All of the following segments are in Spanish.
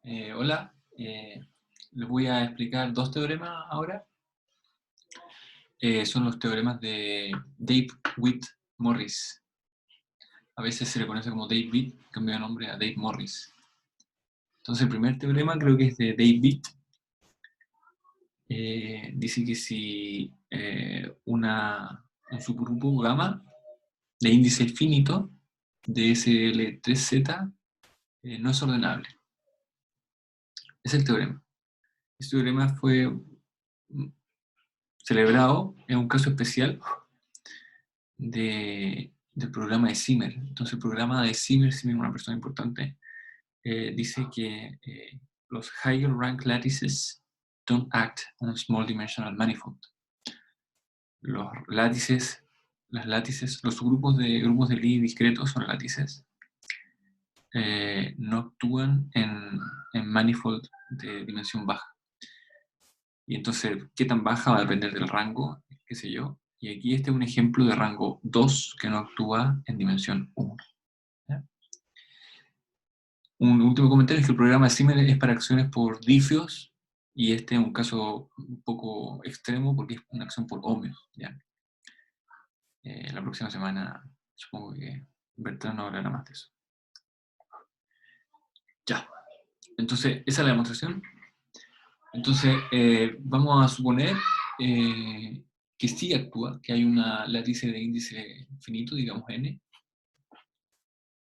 Hola, les voy a explicar dos teoremas ahora. Son los teoremas de Dave-Witt-Morris. A veces se le conoce como Dave-Witt, cambió de nombre a Dave-Morris. Entonces el primer teorema creo que es de Dave-Witt. Dice que si un subgrupo gamma de índice finito de SL3Z no es ordenable. Es el teorema. Este teorema fue celebrado en un caso especial del programa de Zimmer. Entonces el programa de Zimmer, Zimmer es una persona importante, dice que los higher rank lattices don't act on small dimensional manifold. Los látices, los grupos de Lie discretos son látices, no actúan en manifold de dimensión baja. Y entonces, ¿qué tan baja va a depender del rango? Qué sé yo. Y aquí este es un ejemplo de rango 2 que no actúa en dimensión 1. ¿Ya? Un último comentario es que el programa de Zimmer es para acciones por difios, y este es un caso un poco extremo porque es una acción por ohmios. ¿Ya? La próxima semana supongo que Bertrand no hablará más de eso. Ya. Entonces, esa es la demostración. Entonces, vamos a suponer que sí actúa, que hay una látice de índice finito, digamos n,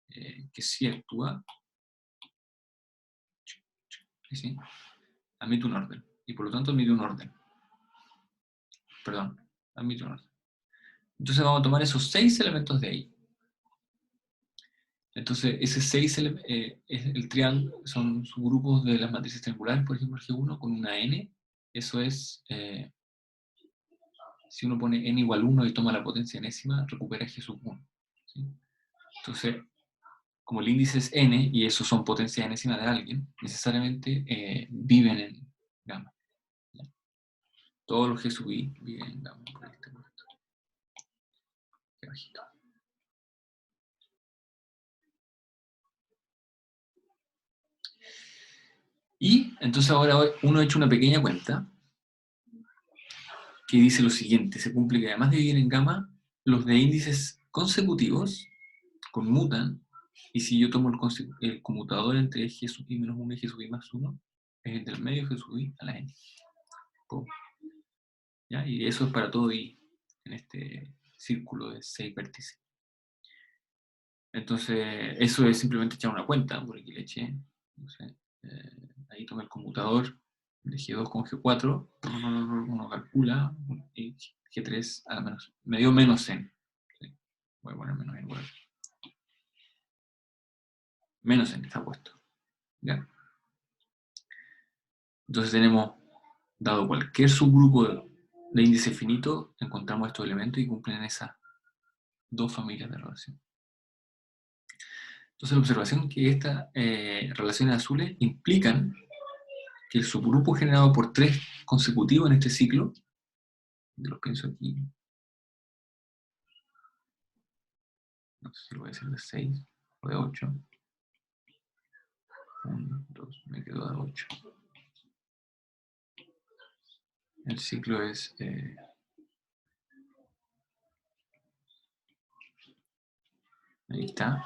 que sí actúa, ¿sí? Admite un orden, y por lo tanto admite un orden. Perdón, admite un orden. Entonces vamos a tomar esos 6 elementos de ahí. Entonces, esos 6 el triángulo, son subgrupos de las matrices triangulares, por ejemplo, G1 con una n. Eso es, si uno pone n igual 1 y toma la potencia enésima, recupera G sub 1. ¿Sí? Entonces, como el índice es n, y esos son potencias enésimas de alguien, necesariamente viven en gamma. ¿Ya? Todos los G sub i viven en gamma. Por este punto. Qué bajito. Y entonces ahora uno ha hecho una pequeña cuenta que dice lo siguiente: se cumple que además de vivir en gamma, los de índices consecutivos conmutan, y si yo tomo el conmutador entre G sub i menos 1 y G sub i más 1, es el del medio G sub i a la n. ¿Ya? Y eso es para todo i en este círculo de 6 vértices. Entonces, eso es simplemente echar una cuenta, por aquí le eché. Entonces, ahí tomé el conmutador de G2 con G4, uno calcula, y G3 a la menos, me dio menos n. ¿Sí? Voy a poner menos n igual. Menos n está puesto. ¿Ya? Entonces tenemos, dado cualquier subgrupo de índice finito, encontramos estos elementos y cumplen esas dos familias de relación. Entonces la observación es que estas relaciones azules implican que el subgrupo generado por 3 consecutivos en este ciclo, yo lo pienso aquí, no sé si lo voy a decir de 6 o de 8, 1, 2, me quedo de 8. El ciclo es... ahí está.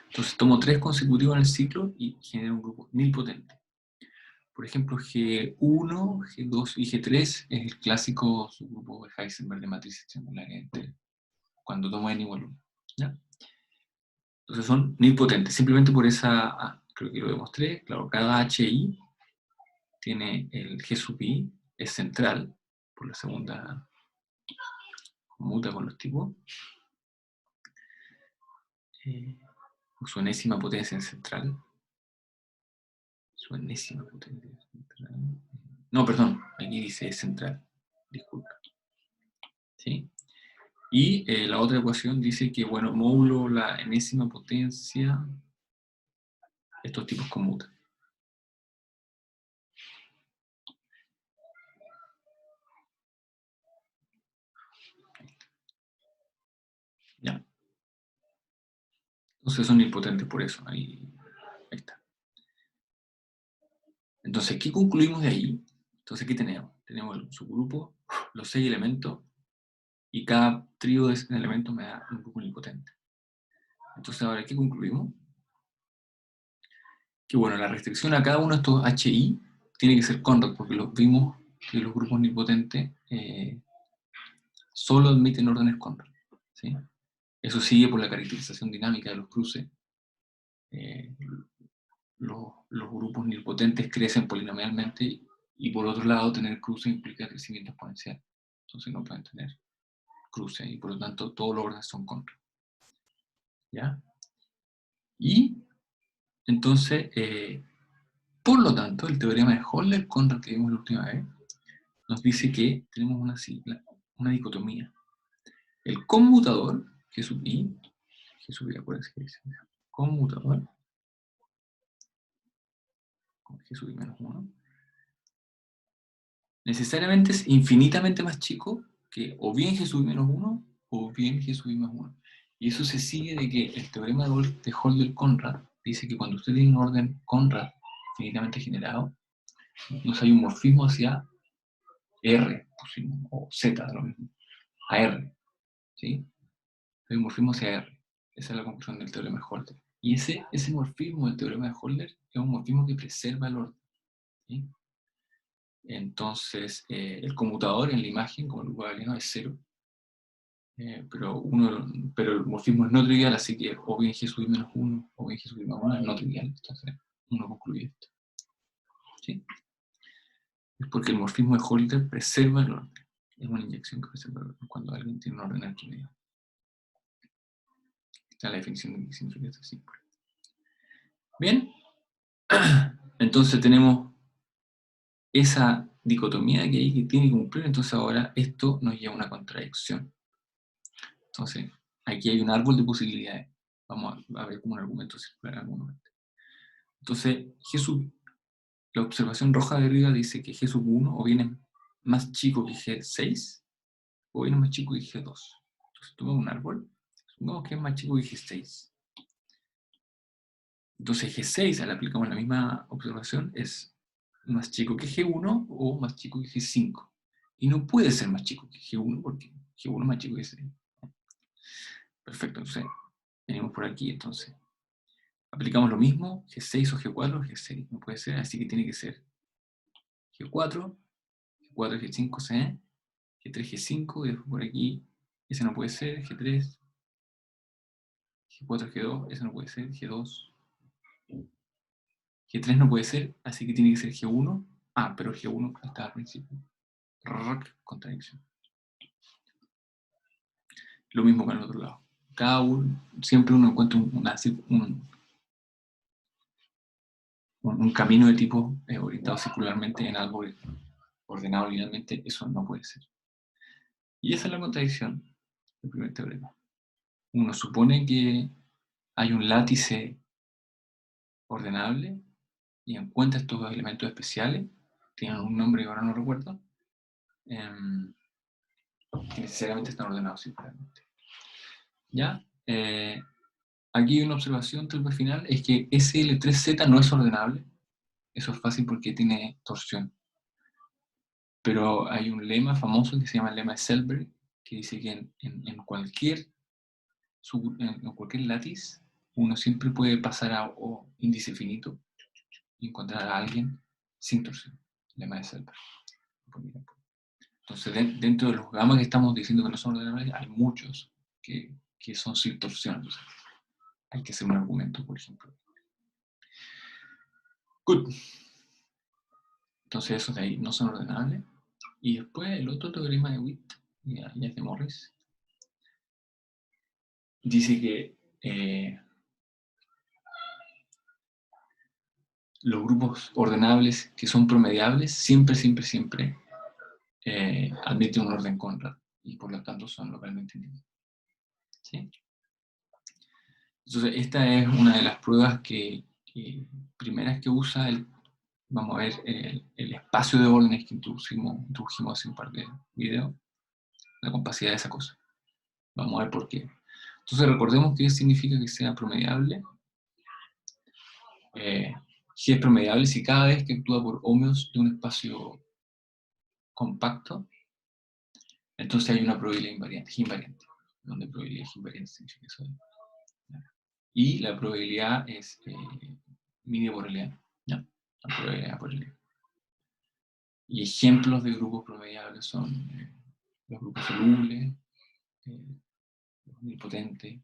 Entonces tomo 3 consecutivos en el ciclo y genero un grupo nilpotente. Por ejemplo, G1, G2 y G3 es el clásico subgrupo de Heisenberg de matrices triangulares cuando tomo n igual 1. ¿Ya? Entonces son nilpotentes, simplemente por esa, creo que lo demostré, claro, cada HI tiene el G sub i, es central, por la segunda conmuta con los tipos, su enésima potencia en central, su enésima potencia en central, no, perdón, aquí dice central, disculpa, ¿sí? Y la otra ecuación dice que, bueno, módulo la enésima potencia, estos tipos conmutan. Ya. Entonces son nilpotentes por eso, ahí está. Entonces, ¿qué concluimos de ahí? Entonces, ¿qué tenemos? Tenemos el subgrupo, los 6 elementos, y cada trío de elementos me da un grupo nilpotente. Entonces, ahora, ¿qué concluimos? Que bueno, la restricción a cada uno de estos HI tiene que ser Conrad, porque los vimos que los grupos nilpotentes solo admiten órdenes Conrad, ¿sí? Eso sigue por la caracterización dinámica de los cruces. Los grupos nilpotentes crecen polinomialmente y por otro lado tener cruces implica crecimiento exponencial. Entonces no pueden tener cruces y por lo tanto todos los órdenes son Conrad. ¿Ya? Y entonces, por lo tanto, el teorema de Holder-Conrad que vimos la última vez nos dice que tenemos una dicotomía. El conmutador, G sub I, G sub I, acuérdense que dice, conmutador, con G sub I menos 1, necesariamente es infinitamente más chico que o bien G sub I menos 1 o bien G sub I más 1. Y eso se sigue de que el teorema de Holder-Conrad dice que cuando usted tiene un orden Conrad infinitamente generado, entonces hay un morfismo hacia R, pusimos, o Z, lo mismo, a R, ¿sí? Hay un morfismo hacia R. Esa es la conclusión del teorema de Holder. Y ese morfismo del teorema de Holder es un morfismo que preserva el orden, ¿sí? Entonces, el conmutador en la imagen, como el grupo galiano, es 0. Pero el morfismo es no trivial, así que o bien G sub I menos 1 o bien G sub I más 1 es no trivial. Entonces, uno concluye esto, ¿sí? Es porque el morfismo de Holder preserva el orden. Es una inyección que preserva el orden cuando alguien tiene un orden arquimediano. Esta es la definición de qué significa este símbolo. Bien, entonces tenemos esa dicotomía que hay que tiene que cumplir, entonces ahora esto nos lleva a una contradicción. Entonces, aquí hay un árbol de posibilidades. Vamos a ver como un argumento circular en algún momento. Entonces, la observación roja de arriba dice que G sub 1 o bien es más chico que G6 o bien es más chico que G2. Entonces, tomamos un árbol, supongamos que es más chico que G6. Entonces, G6, al aplicamos la misma observación, es más chico que G1 o más chico que G5. Y no puede ser más chico que G1 porque G1 es más chico que G6. Perfecto, entonces venimos por aquí, entonces. Aplicamos lo mismo, G6 o G4 o G6. No puede ser, así que tiene que ser G4, G4, G5, C, G3, G5, y después por aquí, ese no puede ser, G3, G4, G2, ese no puede ser, G2, G3 no puede ser, así que tiene que ser G1. Ah, pero G1 estaba al principio. Contradicción. Lo mismo con el otro lado. Siempre uno encuentra un camino de tipo orientado circularmente en algo ordenado linealmente, eso no puede ser. Y esa es la contradicción del primer teorema. Uno supone que hay un látice ordenable y encuentra estos dos elementos especiales, tienen un nombre que ahora no recuerdo, que necesariamente están ordenados circularmente. ¿Ya? Aquí hay una observación tal vez final, es que SL3Z no es ordenable. Eso es fácil porque tiene torsión. Pero hay un lema famoso que se llama el lema de Selberg, que dice que en cualquier látiz uno siempre puede pasar a índice finito y encontrar a alguien sin torsión. Lema de Selberg. Entonces, dentro de los gamas que estamos diciendo que no son ordenables, hay muchos que son sin torsión. Entonces, hay que hacer un argumento, por ejemplo. Good. Entonces, esos de ahí no son ordenables. Y después el otro teorema de Witt, ya es de Morris, dice que los grupos ordenables que son promediables siempre admiten un orden Conrad y por lo tanto son localmente indefinidos. ¿Sí? Entonces esta es una de las pruebas primeras que usa vamos a ver el espacio de órdenes que introdujimos hace un par de videos, la compacidad de esa cosa. Vamos a ver por qué. Entonces recordemos que significa que sea promediable. G es promediable si cada vez que actúa por ohmios de un espacio compacto, entonces hay una probabilidad invariante, G invariante, donde probabilidad G invariante significa eso. Y la probabilidad es media por L, ¿ya? La probabilidad por L. Y ejemplos de grupos promediables son los grupos solubles, los nilpotentes,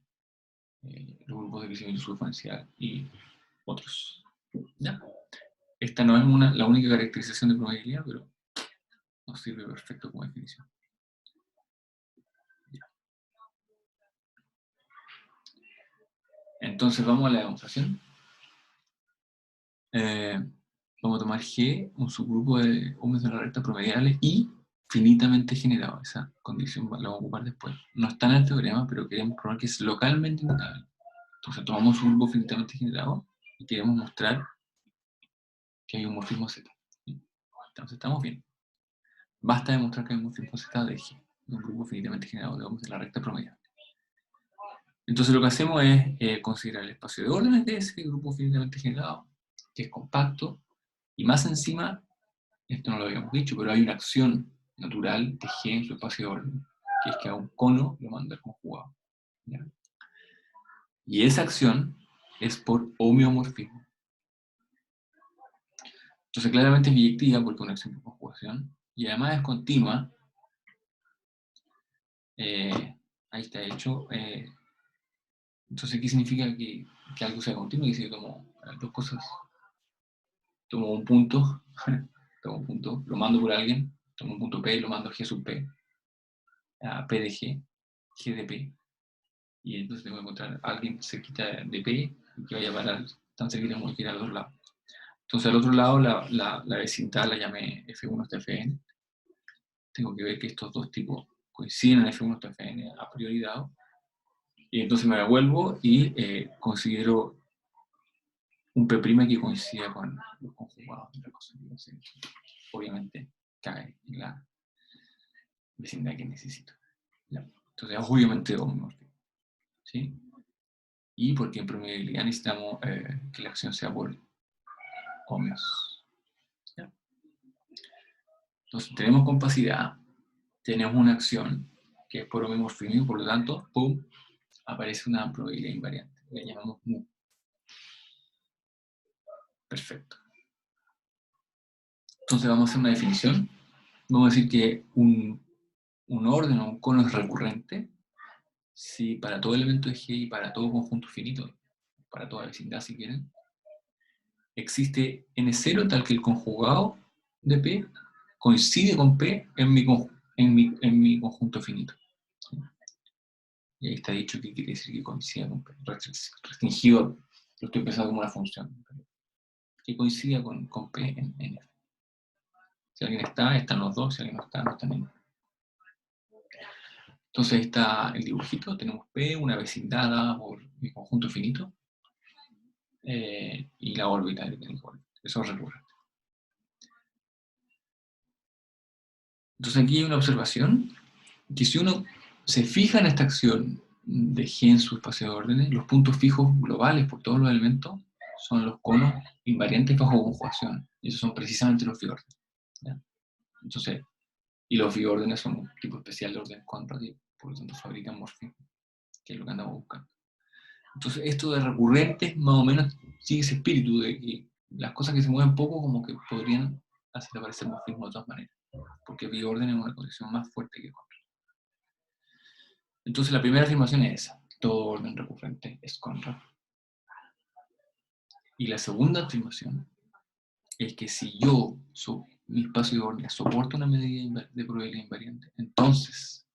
los grupos de crecimiento subexponencial y otros. ¿Ya? Esta no es la única caracterización de probabilidad, pero nos sirve perfecto como definición. Ya. Entonces vamos a la demostración. Vamos a tomar G, un subgrupo de ohmios de la recta promediable y finitamente generado. Esa condición la vamos a ocupar después. No está en el teorema, pero queremos probar que es localmente inmutable. Entonces tomamos un grupo finitamente generado y queremos mostrar que hay un morfismo Z. Entonces estamos bien. Basta demostrar que hay un morfismo Z de G, un grupo finitamente generado de ohmios de la recta promediable. Entonces lo que hacemos es considerar el espacio de órdenes de ese grupo finitamente generado, que es compacto, y más encima, esto no lo habíamos dicho, pero hay una acción natural de G en su espacio de orden, que es que a un cono lo manda conjugado. ¿Ya? Y esa acción es por homeomorfismo. Entonces claramente es biyectiva porque es una acción por conjugación, y además es continua. Ahí está hecho. Entonces, ¿qué significa que algo sea continuo? Y si yo tomo dos cosas, tomo un punto, lo mando por alguien, tomo un punto P y lo mando a G sub P, a P de G, G de P, y entonces tengo que encontrar a alguien cerquita de P y que vaya a parar tan cerquita como quiera al otro lado. Entonces al otro lado la vecindad la llamé F1 hasta Fn. Tengo que ver que estos dos tipos coinciden en F1 hasta Fn a priori dado, y entonces me devuelvo y considero un P' que coincida con los conjugados de la cosa. Obviamente cae en la vecindad que necesito. ¿Ya? Entonces, obviamente, homomorfismo. ¿Sí? Y porque en promediabilidad necesitamos que la acción sea por ohmios. ¿Ya? Entonces, tenemos compacidad, tenemos una acción que es por homeomorfismo, y por lo tanto, ¡pum!, aparece una probabilidad invariante. La llamamos mu. Perfecto. Entonces, vamos a hacer una definición. Vamos a decir que un orden o un cono es recurrente si para todo elemento de G y para todo conjunto finito, para toda vecindad si quieren, existe n0 tal que el conjugado de P coincide con P en mi conjunto finito. Y ahí está dicho que quiere decir que coincida con P. Restringido, lo estoy pensando como una función. Que coincida con P en F. Si alguien está, están los dos. Si alguien no está, no está ninguno. Entonces ahí está el dibujito. Tenemos P, una vecindad dada por mi conjunto finito. Y la órbita que tiene igual. Eso es recurrente. Entonces aquí hay una observación, que si uno se fija en esta acción de G en su espacio de órdenes, los puntos fijos globales por todos los elementos son los conos invariantes bajo conjugación. Y esos son precisamente los biórdenes. ¿Ya? Entonces, y los biórdenes son un tipo especial de orden Conrad y por lo tanto fabrican morfismo, que es lo que andamos buscando. Entonces, esto de recurrentes más o menos sigue ese espíritu de que las cosas que se mueven poco como que podrían hacer aparecer morfismo de todas maneras, porque biorden es una condición más fuerte que Conrad. Entonces la primera afirmación es esa: todo orden recurrente es Conrad. Y la segunda afirmación es que si mi espacio de orden soporta una medida de probabilidad invariante, entonces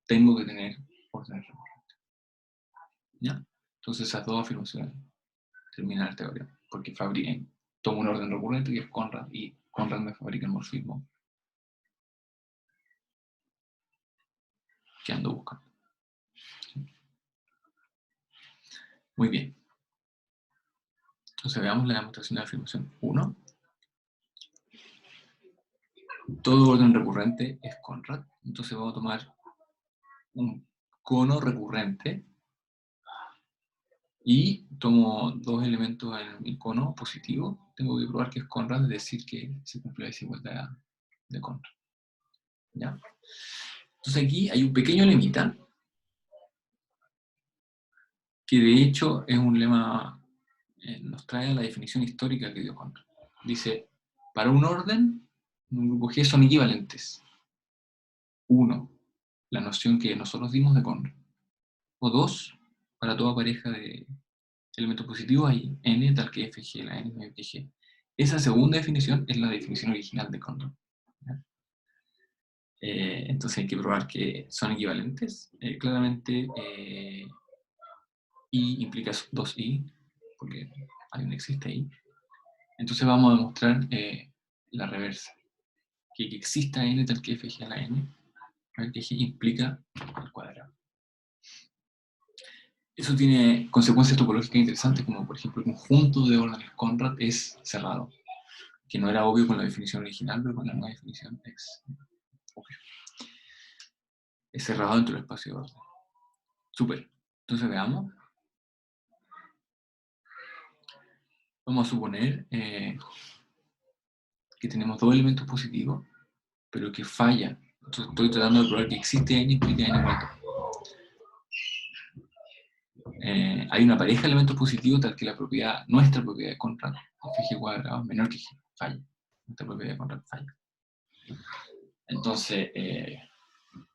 tengo que tener órdenes recurrentes. ¿Ya? Entonces esas dos afirmaciones terminan el teorema, porque tomo un orden recurrente que es Conrad, y Conrad me fabrica el morfismo que ando buscando. Muy bien. Entonces veamos la demostración de la afirmación 1. Todo orden recurrente es Conrad. Entonces vamos a tomar un cono recurrente y tomo dos elementos en el cono positivo, tengo que probar que es Conrad, es decir, que se cumple la desigualdad de Conrad. ¿Ya? Entonces aquí hay un pequeño lemita, que de hecho es un lema, nos trae a la definición histórica que dio Conrad. Dice, para un orden, un grupo G son equivalentes. 1, la noción que nosotros dimos de Conrad. O 2, para toda pareja de elementos positivos hay n tal que fg, la n mayor que g. Esa segunda definición es la definición original de Conrad. Entonces hay que probar que son equivalentes. Claramente I implica 2i, porque hay un existe i. Entonces vamos a demostrar la reversa. Que exista n tal que fg a la n, que g implica el cuadrado. Eso tiene consecuencias topológicas interesantes, como por ejemplo el conjunto de órdenes Conrad es cerrado, que no era obvio con la definición original, pero con la nueva definición es obvio. Es cerrado dentro del espacio de orden. Súper. Entonces veamos. Vamos a suponer que tenemos dos elementos positivos, pero que falla. Entonces estoy tratando de probar que existe n implica n igual a 2. Hay una pareja de elementos positivos tal que la propiedad, nuestra propiedad de Conrad, fg cuadrado, menor que g, falla. Nuestra propiedad de Conrad falla. Entonces,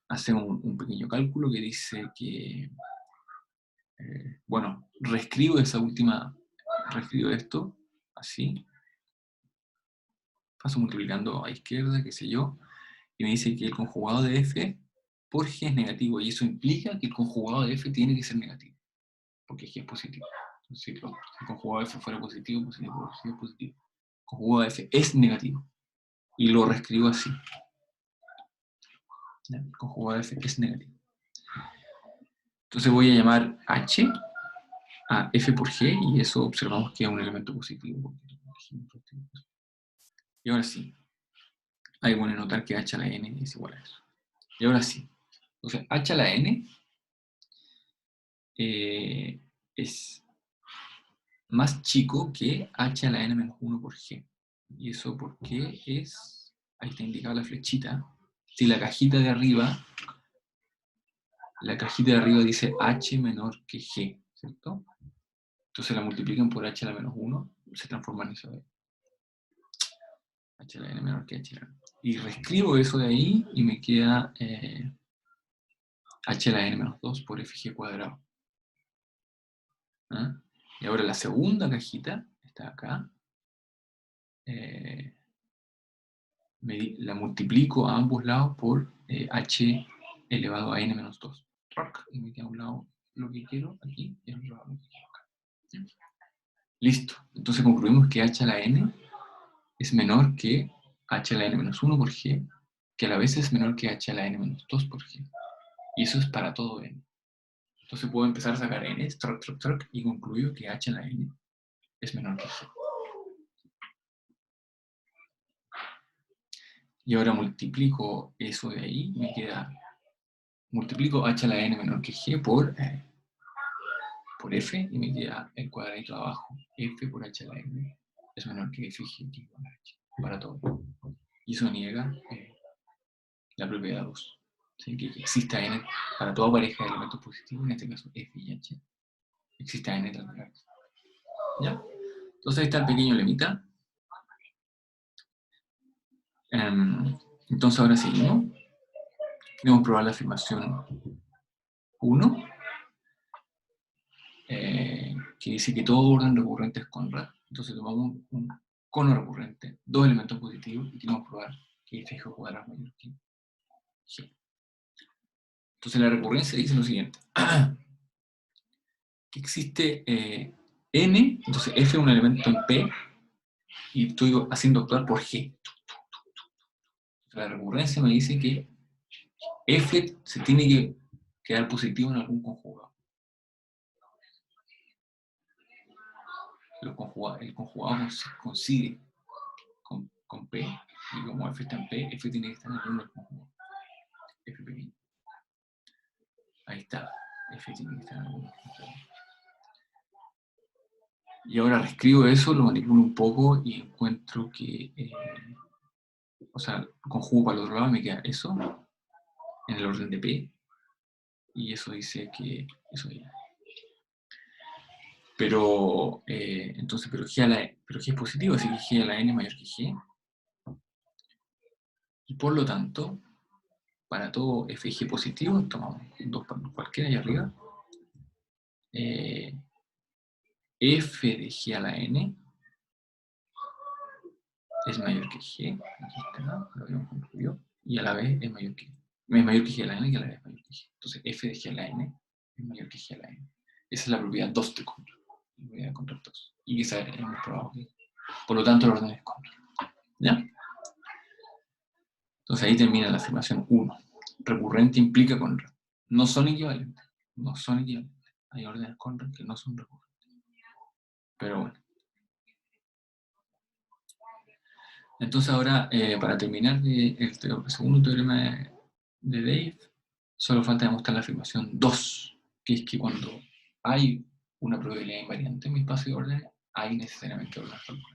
hacemos un pequeño cálculo que dice que, bueno, reescribo esto, así, paso multiplicando a izquierda, qué sé yo, y me dice que el conjugado de f por g es negativo, y eso implica que el conjugado de f tiene que ser negativo, porque g es positivo. Entonces, si el conjugado de f fuera positivo, positivo, positivo, positivo. El conjugado de f es negativo, y lo reescribo así. El conjugado de f es negativo. Entonces voy a llamar h a f por g, y eso observamos que es un elemento positivo. Y ahora sí, hay que notar que h a la n es igual a eso. Y ahora sí, entonces h a la n es más chico que h a la n menos 1 por g. Y eso porque es, ahí está indicada la flechita, si la cajita de arriba dice h menor que g, ¿cierto? Entonces la multiplican por h a la menos 1, se transforma en eso de h a la n menor que h a la n. Y reescribo eso de ahí y me queda h a la n menos 2 por fg cuadrado. ¿Ah? Y ahora la segunda cajita está acá. La multiplico a ambos lados por h elevado a n menos 2. Y me queda a un lado lo que quiero aquí y al otro lado lo que quiero acá. Listo. Entonces concluimos que h a la n es menor que h a la n menos 1 por g, que a la vez es menor que h a la n menos 2 por g. Y eso es para todo n. Entonces puedo empezar a sacar n, y concluyo que h a la n es menor que g. Y ahora multiplico eso de ahí, me queda, multiplico h a la n menor que g por f, y me queda el cuadradito de abajo, f por h a la n es menor que f g igual a h, para todo. Y eso niega la propiedad 2. ¿Sí? Que exista n para toda pareja de elementos positivos, en este caso f y h, exista n tal. ¿Ya? Entonces ahí está el pequeño lemita. Entonces ahora seguimos. Queremos probar la afirmación 1, que dice que todo orden recurrente es Conrad. Entonces tomamos un cono recurrente, dos elementos positivos, y queremos probar que f cuadrado es mayor que g. Entonces la recurrencia dice lo siguiente. Que existe n, entonces f es un elemento en P, y estoy haciendo actuar por g. La recurrencia me dice que f se tiene que quedar positivo en algún conjugado. El conjugado coincide con P, y como f está en P, f tiene que estar en algún conjugado. F pequeño. Ahí está. F tiene que estar en algún conjugado. Y ahora reescribo eso, lo manipulo un poco y encuentro que, o sea, conjugo para el otro lado, me queda eso, en el orden de P, y eso dice que eso ya. Pero, entonces, pero G es positivo, así que G a la N es mayor que G. Y por lo tanto, para todo f y g positivo, tomamos dos cualquiera ahí arriba, f de g a la n es mayor que g, aquí está, lo habíamos concluido, y a la vez es mayor que g a la n y a la vez es mayor que g. Entonces f de g a la n es mayor que g a la n. Esa es la propiedad 2 de control, la propiedad de control 2. Y esa hemos probado que, por lo tanto, el orden es control. ¿Ya? Entonces ahí termina la afirmación 1. Recurrente implica control. No son equivalentes. No son equivalentes. Hay órdenes control que no son recurrentes. Pero bueno. Entonces ahora, para terminar el segundo teorema de Dave, solo falta demostrar la afirmación 2, que es que cuando hay una probabilidad invariante en mi espacio de órdenes, hay necesariamente órdenes recurrentes.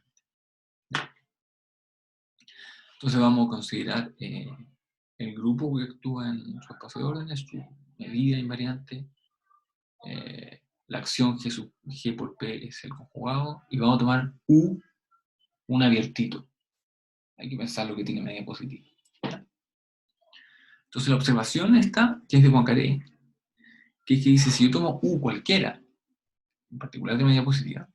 Entonces vamos a considerar el grupo que actúa en su espacio de órdenes, su medida invariante, la acción G por P es el conjugado, y vamos a tomar U, un abiertito. Hay que pensar lo que tiene medida positiva. Entonces la observación está, que es de Poincaré, que es que dice, si yo tomo U cualquiera, en particular de medida positiva,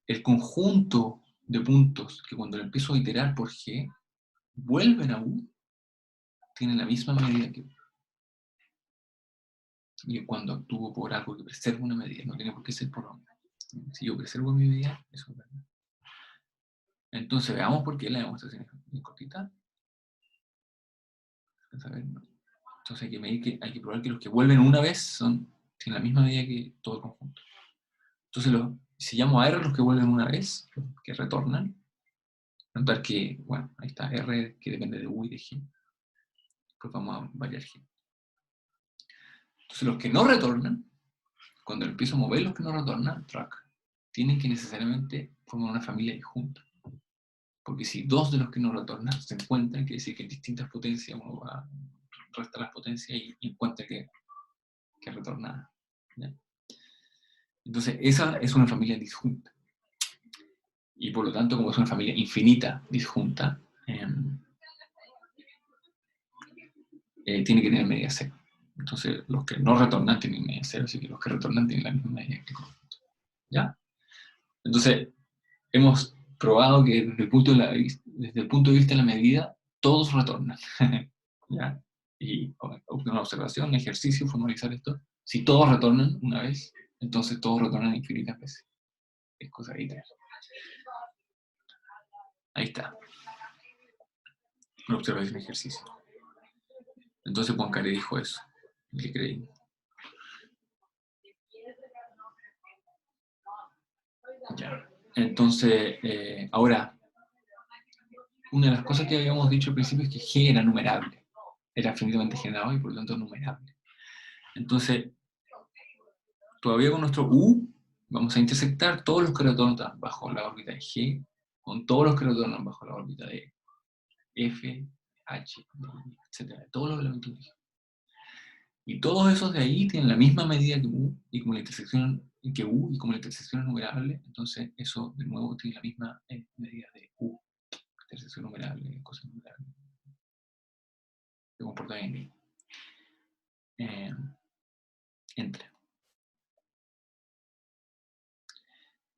el conjunto de puntos que cuando lo empiezo a iterar por G, vuelven a U, tienen la misma medida que U. Y cuando actúo por algo que preserva una medida, no tiene por qué ser por otra. Si yo preservo mi medida, eso es verdad. Entonces veamos por qué la demostración es cortita. Entonces hay que medir hay que probar que los que vuelven una vez tienen la misma medida que todo el conjunto. Entonces si llamo a R los que vuelven una vez, los que retornan, notar que, bueno, ahí está R que depende de U y de G. Pues vamos a variar G. Entonces los que no retornan, cuando empiezo a mover los que no retornan, track, tienen que necesariamente formar una familia disjunta. Porque si dos de los que no retornan se encuentran, quiere decir que en distintas potencias uno va a restar las potencias y encuentra que retorna. ¿Ya? Entonces esa es una familia disjunta. Y por lo tanto, como es una familia infinita disjunta, tiene que tener medida cero. Entonces, los que no retornan tienen medida cero, así que los que retornan tienen la misma medida que el conjunto. ¿Ya? Entonces, hemos probado que desde el punto de vista de la medida, todos retornan. ¿Ya? Y una observación, un ejercicio, formalizar esto. Si todos retornan una vez, entonces todos retornan infinitas veces. Es cosa de iterar. Ahí está. Una observación, ejercicio. Entonces Poincaré dijo eso. Le creí. Ya. Entonces, ahora, una de las cosas que habíamos dicho al principio es que G era numerable. Era finitamente generado y por lo tanto numerable. Entonces, todavía con nuestro U, vamos a intersectar todos los que retornan bajo la órbita de G con todos los que retornan bajo la órbita de F, H, etc. Todos los elementos de G. Y todos esos de ahí tienen la misma medida que U, y como la intersección es numerable, entonces eso de nuevo tiene la misma medida de U. Intersección numerable, cosas numerables. Se comporta bien. Entra.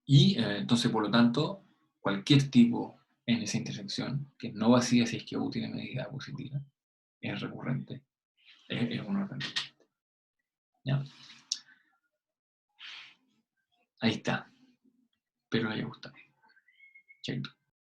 Y entonces, por lo tanto, cualquier tipo en esa intersección, que no vacía si es que U tiene medida positiva, es recurrente. Es un orden recurrente. ¿Ya? Ahí está. Espero les haya gustado. Chaito.